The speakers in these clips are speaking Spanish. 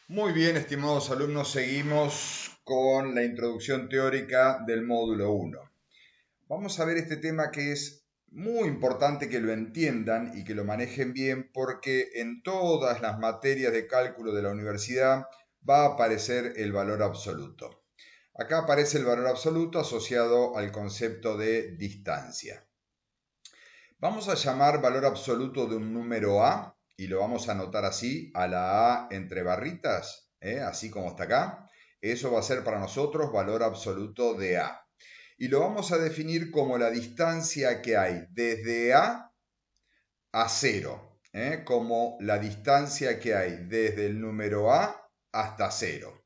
Muy bien, estimados alumnos, seguimos con la introducción teórica del módulo 1. Vamos a ver este tema que es muy importante que lo entiendan y que lo manejen bien porque en todas las materias de cálculo de la universidad va a aparecer el valor absoluto. Acá aparece el valor absoluto asociado al concepto de distancia. Vamos a llamar valor absoluto de un número A y lo vamos a anotar así, a la A entre barritas, así como está acá. Eso va a ser para nosotros valor absoluto de A. Y lo vamos a definir como la distancia que hay desde A a 0, como la distancia que hay desde el número A hasta 0.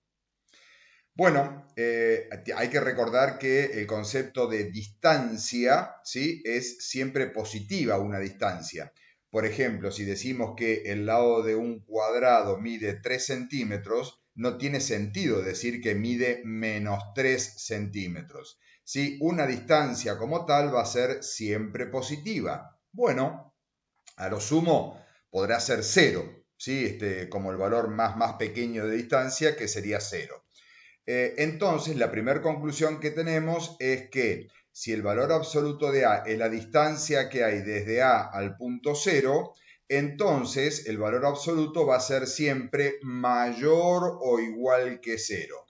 Bueno, hay que recordar que el concepto de distancia, ¿sí?, es siempre positiva una distancia. Por ejemplo, si decimos que el lado de un cuadrado mide 3 centímetros, no tiene sentido decir que mide menos 3 centímetros. ¿Sí? Una distancia como tal va a ser siempre positiva. Bueno, a lo sumo podrá ser 0, ¿sí? Como el valor más pequeño de distancia, que sería 0. Entonces, la primera conclusión que tenemos es que si el valor absoluto de A es la distancia que hay desde A al punto 0, entonces el valor absoluto va a ser siempre mayor o igual que 0.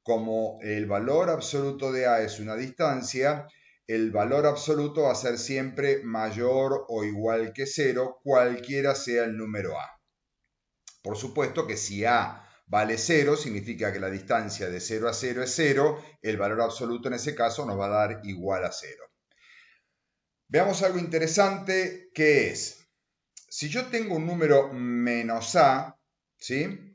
Como el valor absoluto de A es una distancia, el valor absoluto va a ser siempre mayor o igual que 0, cualquiera sea el número A. Por supuesto que si A vale 0, significa que la distancia de 0 a 0 es 0, el valor absoluto en ese caso nos va a dar igual a 0. Veamos algo interesante que es, si yo tengo un número menos A, ¿sí?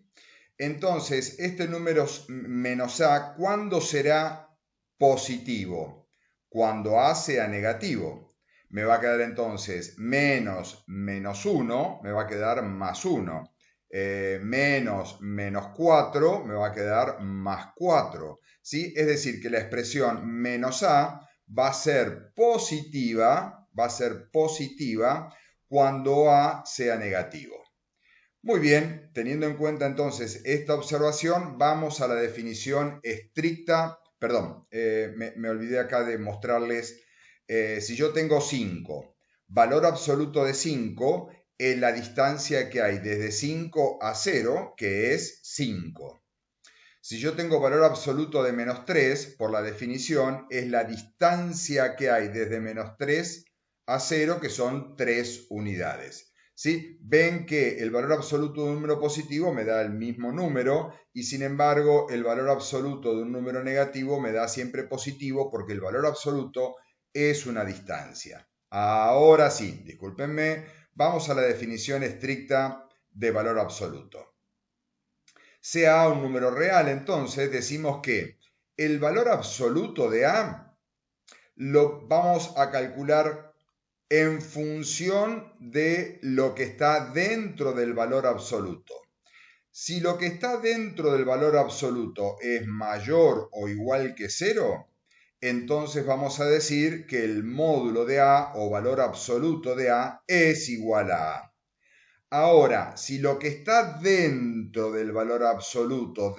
Entonces, este número menos A, ¿cuándo será positivo? Cuando A sea negativo. Me va a quedar entonces menos 1, me va a quedar más 1. Menos 4 me va a quedar más 4. ¿Sí? Es decir, que la expresión menos A va a ser positiva cuando A sea negativo. Muy bien, teniendo en cuenta entonces esta observación, vamos a la definición estricta. Perdón, me olvidé acá de mostrarles, si yo tengo 5, valor absoluto de 5 es la distancia que hay desde 5 a 0, que es 5. Si yo tengo valor absoluto de menos 3, por la definición, es la distancia que hay desde menos 3 a 0, que son 3 unidades. ¿Sí? Ven que el valor absoluto de un número positivo me da el mismo número y sin embargo el valor absoluto de un número negativo me da siempre positivo porque el valor absoluto es una distancia. Ahora sí, discúlpenme, vamos a la definición estricta de valor absoluto. Sea A un número real, entonces decimos que el valor absoluto de A lo vamos a calcular en función de lo que está dentro del valor absoluto. Si lo que está dentro del valor absoluto es mayor o igual que 0, entonces vamos a decir que el módulo de A o valor absoluto de A es igual a A. Ahora, si lo que está dentro del valor absoluto,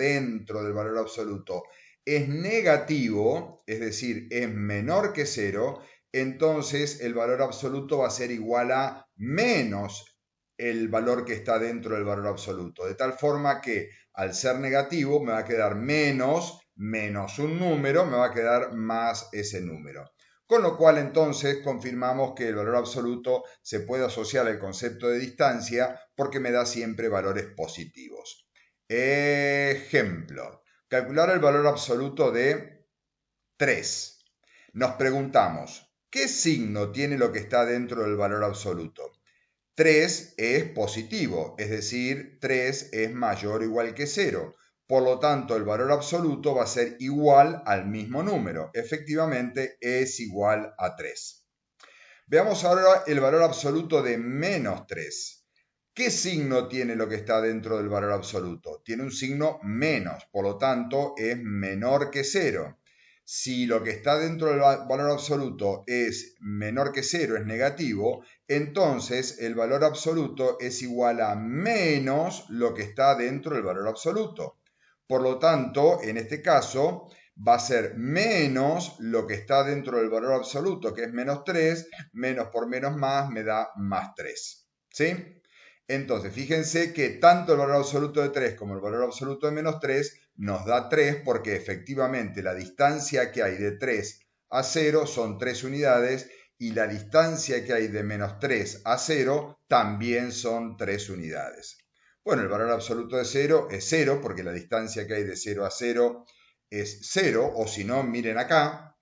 es negativo, es decir, es menor que 0, entonces el valor absoluto va a ser igual a menos el valor que está dentro del valor absoluto. De tal forma que al ser negativo me va a quedar menos un número, me va a quedar más ese número. Con lo cual entonces confirmamos que el valor absoluto se puede asociar al concepto de distancia porque me da siempre valores positivos. Ejemplo, calcular el valor absoluto de 3. Nos preguntamos, ¿qué signo tiene lo que está dentro del valor absoluto? 3 es positivo, es decir, 3 es mayor o igual que 0. Por lo tanto, el valor absoluto va a ser igual al mismo número. Efectivamente, es igual a 3. Veamos ahora el valor absoluto de menos 3. ¿Qué signo tiene lo que está dentro del valor absoluto? Tiene un signo menos, por lo tanto, es menor que 0. si lo que está dentro del valor absoluto es menor que 0, es negativo, entonces el valor absoluto es igual a menos lo que está dentro del valor absoluto. Por lo tanto, en este caso, va a ser menos lo que está dentro del valor absoluto, que es menos 3, menos por menos más me da más 3. ¿Sí? Entonces, fíjense que tanto el valor absoluto de 3 como el valor absoluto de menos 3 nos da 3 porque efectivamente la distancia que hay de 3 a 0 son 3 unidades y la distancia que hay de menos 3 a 0 también son 3 unidades. Bueno, el valor absoluto de 0 es 0 porque la distancia que hay de 0 a 0 es 0, o si no, miren acá,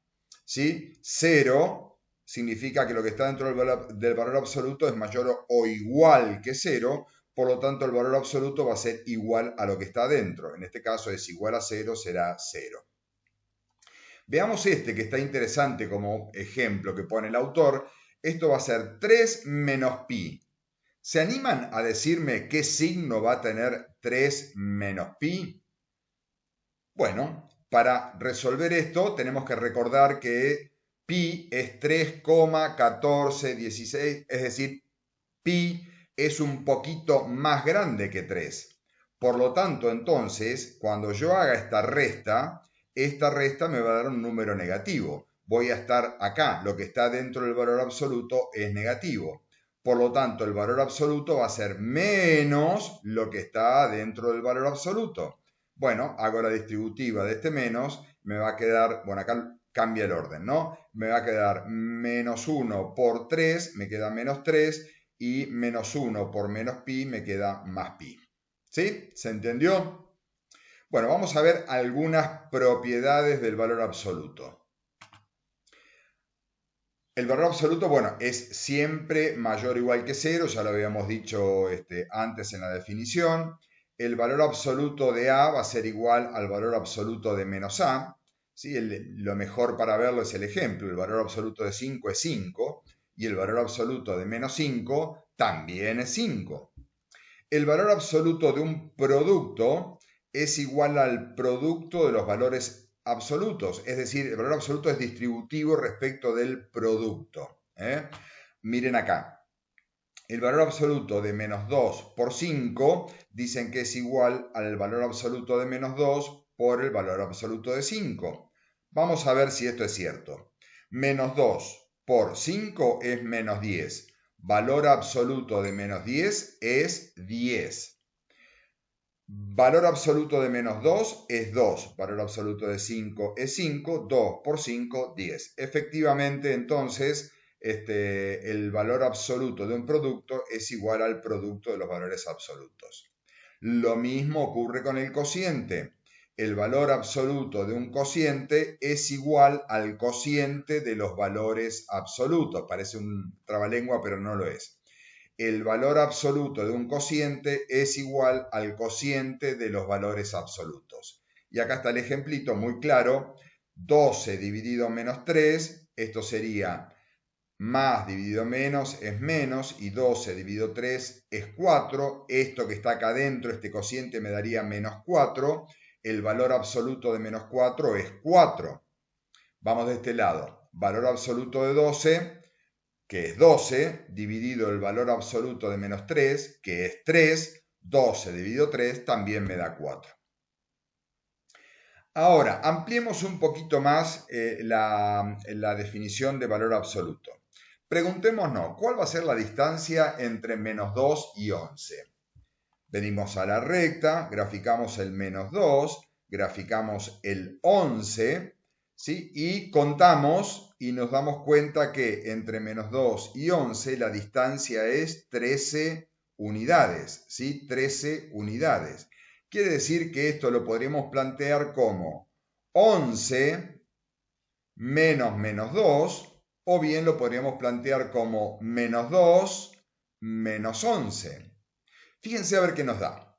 ¿sí? 0 significa que lo que está dentro del valor absoluto es mayor o igual que 0, por lo tanto el valor absoluto va a ser igual a lo que está dentro. En este caso es igual a 0, será 0. Veamos este que está interesante como ejemplo que pone el autor. Esto va a ser 3 menos pi. ¿Se animan a decirme qué signo va a tener 3 menos pi? Bueno, para resolver esto tenemos que recordar que pi es 3,1416, es decir, pi es un poquito más grande que 3. Por lo tanto, entonces, cuando yo haga esta resta me va a dar un número negativo. Voy a estar acá, lo que está dentro del valor absoluto es negativo. Por lo tanto, el valor absoluto va a ser menos lo que está dentro del valor absoluto. Bueno, hago la distributiva de este menos, me va a quedar, bueno, acá cambia el orden, ¿no? Me va a quedar menos 1 por 3, me queda menos 3, y menos 1 por menos pi me queda más pi. ¿Sí? ¿Se entendió? Bueno, vamos a ver algunas propiedades del valor absoluto. El valor absoluto, bueno, es siempre mayor o igual que 0, ya lo habíamos dicho antes en la definición. El valor absoluto de A va a ser igual al valor absoluto de menos A. ¿Sí? Lo mejor para verlo es el ejemplo. El valor absoluto de 5 es 5 y el valor absoluto de menos 5 también es 5. El valor absoluto de un producto es igual al producto de los valores absolutos, es decir, el valor absoluto es distributivo respecto del producto. Miren acá, el valor absoluto de menos 2 por 5 dicen que es igual al valor absoluto de menos 2 por el valor absoluto de 5. Vamos a ver si esto es cierto. Menos 2 por 5 es menos 10. Valor absoluto de menos 10 es 10. Valor absoluto de menos 2 es 2. Valor absoluto de 5 es 5. 2 por 5, 10. Efectivamente, entonces, el valor absoluto de un producto es igual al producto de los valores absolutos. Lo mismo ocurre con el cociente. El valor absoluto de un cociente es igual al cociente de los valores absolutos. Parece un trabalengua, pero no lo es. El valor absoluto de un cociente es igual al cociente de los valores absolutos. Y acá está el ejemplito muy claro. 12 dividido menos 3, esto sería más dividido menos es menos, y 12 dividido 3 es 4. Esto que está acá adentro, este cociente, me daría menos 4. El valor absoluto de menos 4 es 4. Vamos de este lado. Valor absoluto de 12, que es 12, dividido el valor absoluto de menos 3, que es 3. 12 dividido 3 también me da 4. Ahora, ampliemos un poquito más la definición de valor absoluto. Preguntémonos, ¿cuál va a ser la distancia entre menos 2 y 11? Venimos a la recta, graficamos el menos 2, graficamos el 11, ¿sí? Y contamos y nos damos cuenta que entre menos 2 y 11 la distancia es 13 unidades, ¿sí? 13 unidades. Quiere decir que esto lo podríamos plantear como 11 menos menos 2, o bien lo podríamos plantear como menos 2 menos 11. Fíjense a ver qué nos da.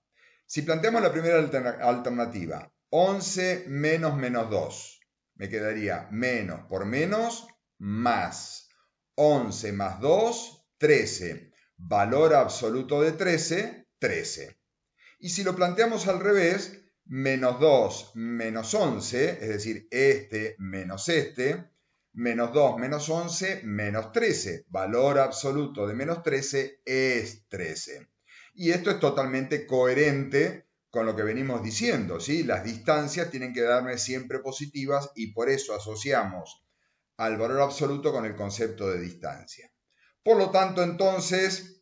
Si planteamos la primera alternativa, 11 menos menos 2, me quedaría menos por menos más. 11 más 2, 13. Valor absoluto de 13, 13. Y si lo planteamos al revés, menos 2 menos 11, es decir, este menos este, menos 2 menos 11 menos 13. Valor absoluto de menos 13 es 13. Y esto es totalmente coherente con lo que venimos diciendo, ¿sí? Las distancias tienen que darme siempre positivas y por eso asociamos al valor absoluto con el concepto de distancia. Por lo tanto, entonces,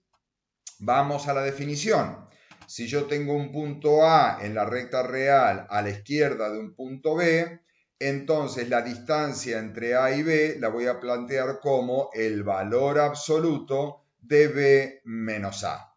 vamos a la definición. Si yo tengo un punto A en la recta real a la izquierda de un punto B, entonces la distancia entre A y B la voy a plantear como el valor absoluto de B menos A.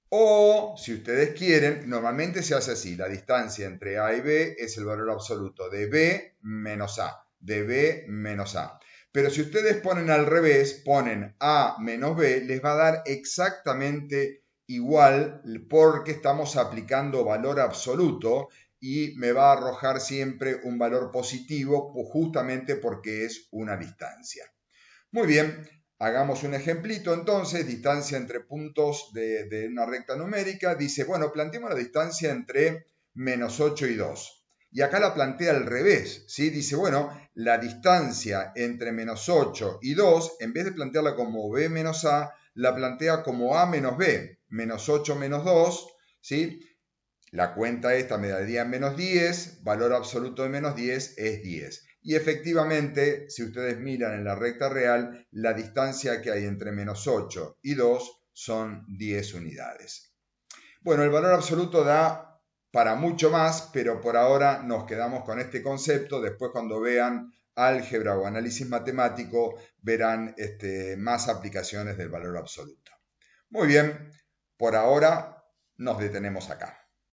O, si ustedes quieren, normalmente se hace así. La distancia entre A y B es el valor absoluto de B menos A. De B menos A. Pero si ustedes ponen al revés, ponen A menos B, les va a dar exactamente igual porque estamos aplicando valor absoluto y me va a arrojar siempre un valor positivo justamente porque es una distancia. Muy bien, hagamos un ejemplito entonces, distancia entre puntos de una recta numérica. Dice, bueno, planteemos la distancia entre menos 8 y 2. Y acá la plantea al revés, ¿sí? Dice, bueno, la distancia entre menos 8 y 2, en vez de plantearla como B menos A, la plantea como A menos B, menos 8 menos 2, ¿sí? La cuenta esta me daría menos 10, valor absoluto de menos 10 es 10. Y efectivamente, si ustedes miran en la recta real, la distancia que hay entre menos 8 y 2 son 10 unidades. Bueno, el valor absoluto da para mucho más, pero por ahora nos quedamos con este concepto. Después cuando vean álgebra o análisis matemático, verán más aplicaciones del valor absoluto. Muy bien, por ahora nos detenemos acá.